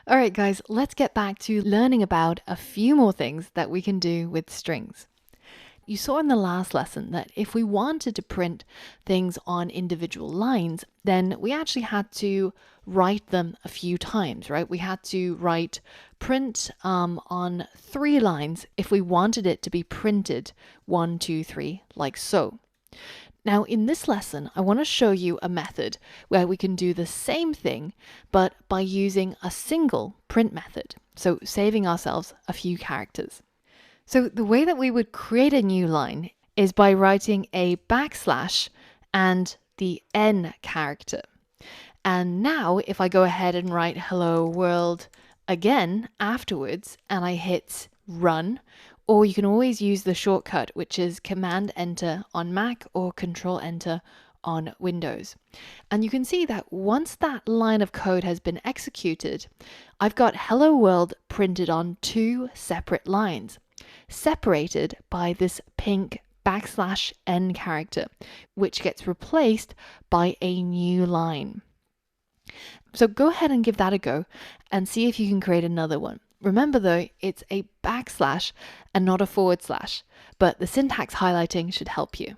All right, guys, let's get back to learning about a few more things that we can do with strings. You saw in the last lesson that if we wanted to print things on individual lines, then we actually had to write them a few times, right? We had to write print on 3 lines if we wanted it to be printed 1, 2, 3, like so. Now, in this lesson, I want to show you a method where we can do the same thing, but by using a single print method, so saving ourselves a few characters. So the way that we would create a new line is by writing a backslash and the N character. And now if I go ahead and write hello world again afterwards and I hit run, or you can always use the shortcut, which is Command Enter on Mac or Control Enter on Windows. And you can see that once that line of code has been executed, I've got hello world printed on 2 separate lines, separated by this pink backslash N character, which gets replaced by a new line. So go ahead and give that a go and see if you can create another one. Remember though, it's a backslash and not a forward slash, but the syntax highlighting should help you.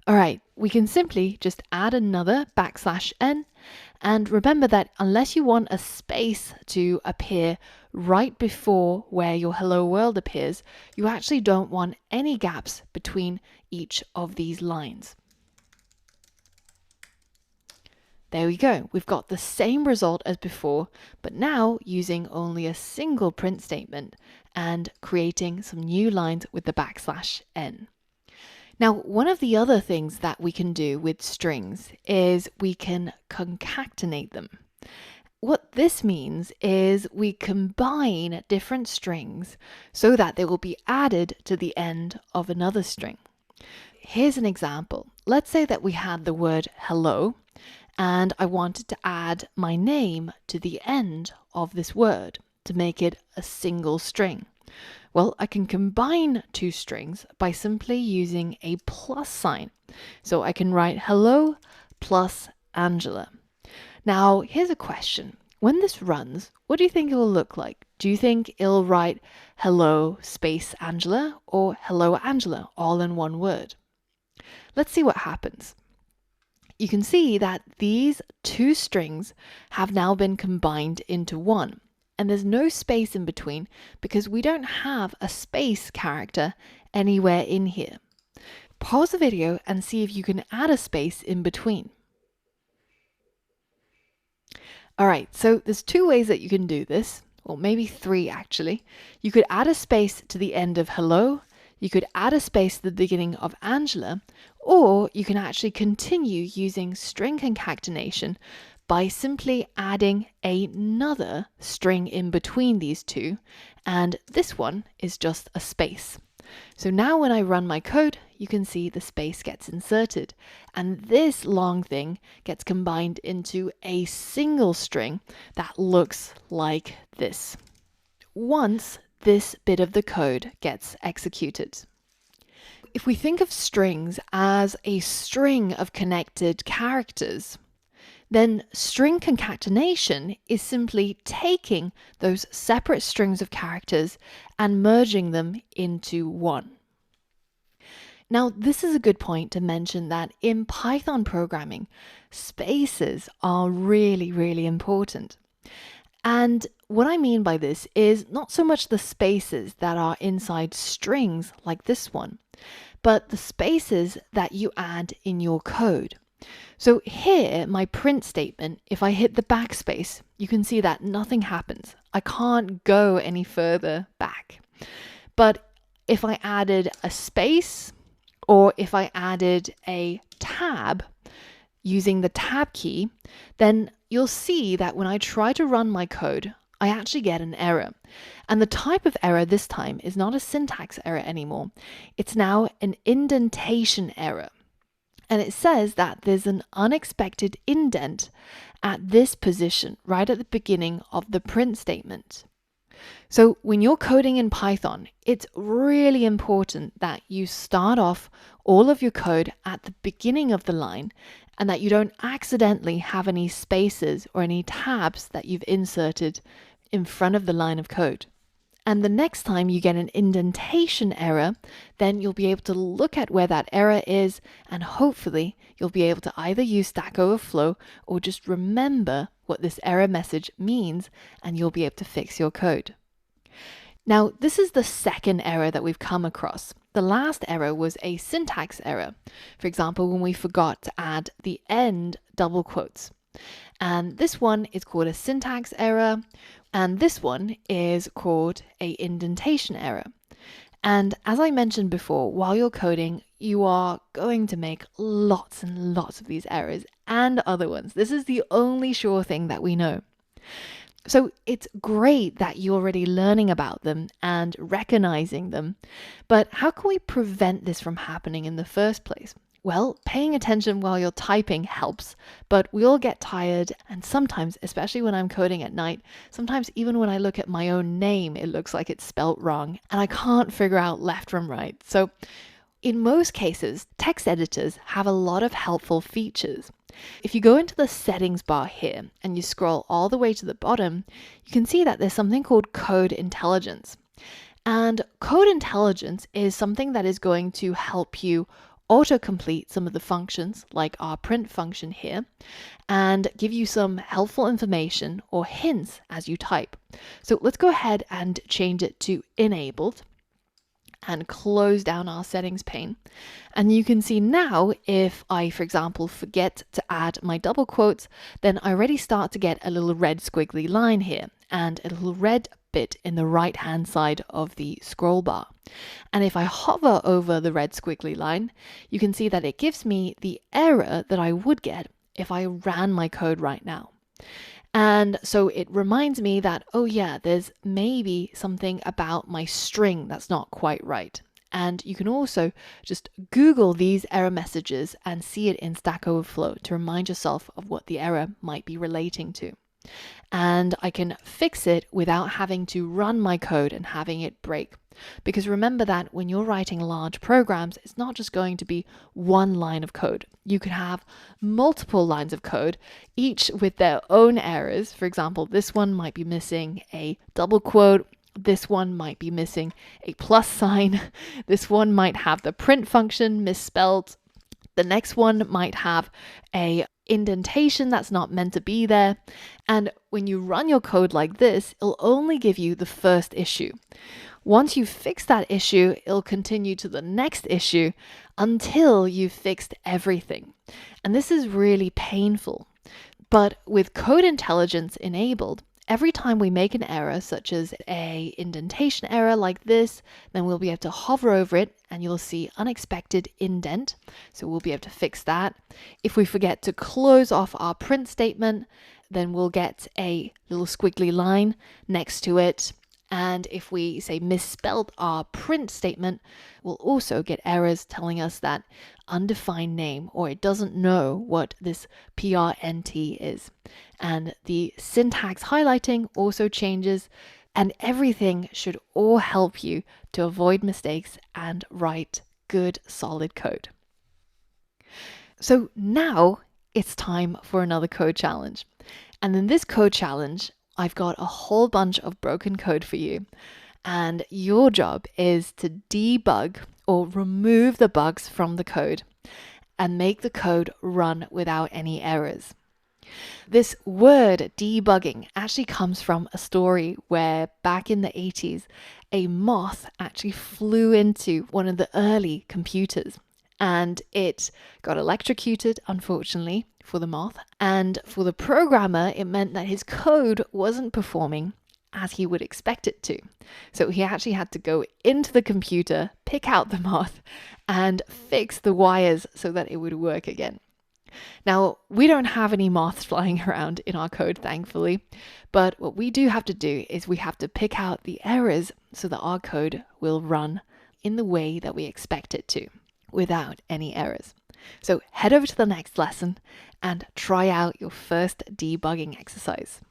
All right, we can simply just add another backslash N, and remember that unless you want a space to appear right before where your hello world appears, you actually don't want any gaps between each of these lines. There we go. We've got the same result as before, but now using only a single print statement and creating some new lines with the backslash N. Now, one of the other things that we can do with strings is we can concatenate them. What this means is we combine different strings so that they will be added to the end of another string. Here's an example. Let's say that we had the word hello, and I wanted to add my name to the end of this word to make it a single string. Well, I can combine 2 strings by simply using a plus sign. So I can write hello plus Angela. Now, here's a question. When this runs, what do you think it will look like? Do you think it'll write hello space Angela or hello Angela all in one word? Let's see what happens. You can see that these 2 strings have now been combined into one, and there's no space in between because we don't have a space character anywhere in here. Pause the video and see if you can add a space in between. All right, so there's 2 ways that you can do this, or maybe 3 actually. You could add a space to the end of hello, you could add a space to the beginning of Angela, or you can actually continue using string concatenation by simply adding another string in between these 2, and this one is just a space. So now when I run my code, you can see the space gets inserted, and this long thing gets combined into a single string that looks like this once this bit of the code gets executed. If we think of strings as a string of connected characters, then string concatenation is simply taking those separate strings of characters and merging them into one. Now, this is a good point to mention that in Python programming, spaces are really important. And what I mean by this is not so much the spaces that are inside strings like this one, but the spaces that you add in your code. So here, my print statement, if I hit the backspace, you can see that nothing happens. I can't go any further back. But if I added a space, or if I added a tab using the tab key, then you'll see that when I try to run my code, I actually get an error. And the type of error this time is not a syntax error anymore. It's now an indentation error. And it says that there's an unexpected indent at this position, right at the beginning of the print statement. So when you're coding in Python, it's really important that you start off all of your code at the beginning of the line and that you don't accidentally have any spaces or any tabs that you've inserted in front of the line of code. And the next time you get an indentation error, then you'll be able to look at where that error is, and hopefully you'll be able to either use Stack Overflow or just remember what this error message means, and you'll be able to fix your code. Now, this is the second error that we've come across. The last error was a syntax error. For example, when we forgot to add the end double quotes. And this one is called a syntax error, and this one is called a indentation error. And as I mentioned before, while you're coding, you are going to make lots and lots of these errors and other ones. This is the only sure thing that we know. So it's great that you're already learning about them and recognizing them, but how can we prevent this from happening in the first place? Well, paying attention while you're typing helps, but we all get tired, and sometimes, especially when I'm coding at night, sometimes even when I look at my own name, it looks like it's spelt wrong, and I can't figure out left from right. So in most cases, text editors have a lot of helpful features. If you go into the settings bar here and you scroll all the way to the bottom, you can see that there's something called Code Intelligence. And Code Intelligence is something that is going to help you autocomplete some of the functions, like our print function here, and give you some helpful information or hints as you type. So let's go ahead and change it to enabled and close down our settings pane. And you can see now, if I, for example, forget to add my double quotes, then I already start to get a little red squiggly line here and a little red bit in the right hand side of the scroll bar. And if I hover over the red squiggly line, you can see that it gives me the error that I would get if I ran my code right now. And so it reminds me that, oh yeah, there's maybe something about my string that's not quite right. And you can also just Google these error messages and see it in Stack Overflow to remind yourself of what the error might be relating to. And I can fix it without having to run my code and having it break. Because remember that when you're writing large programs, it's not just going to be one line of code. You could have multiple lines of code, each with their own errors. For example, this one might be missing a double quote. This one might be missing a plus sign. This one might have the print function misspelled. The next one might have a indentation that's not meant to be there. And when you run your code like this, it'll only give you the first issue. Once you've fixed that issue, it'll continue to the next issue until you've fixed everything. And this is really painful. But with Code Intelligence enabled, every time we make an error, such as a indentation error like this, then we'll be able to hover over it and you'll see unexpected indent. So we'll be able to fix that. If we forget to close off our print statement, then we'll get a little squiggly line next to it. And if we say misspelled our print statement, we'll also get errors telling us that undefined name, or it doesn't know what this PRNT is. And the syntax highlighting also changes, and everything should all help you to avoid mistakes and write good, solid code. So now it's time for another code challenge. And in this code challenge, I've got a whole bunch of broken code for you, and your job is to debug or remove the bugs from the code and make the code run without any errors. This word debugging actually comes from a story where back in the 80s, a moth actually flew into one of the early computers. And it got electrocuted, unfortunately, for the moth. And for the programmer, it meant that his code wasn't performing as he would expect it to. So he actually had to go into the computer, pick out the moth, and fix the wires so that it would work again. Now, we don't have any moths flying around in our code, thankfully. But what we do have to do is we have to pick out the errors so that our code will run in the way that we expect it to, without any errors. So head over to the next lesson and try out your first debugging exercise.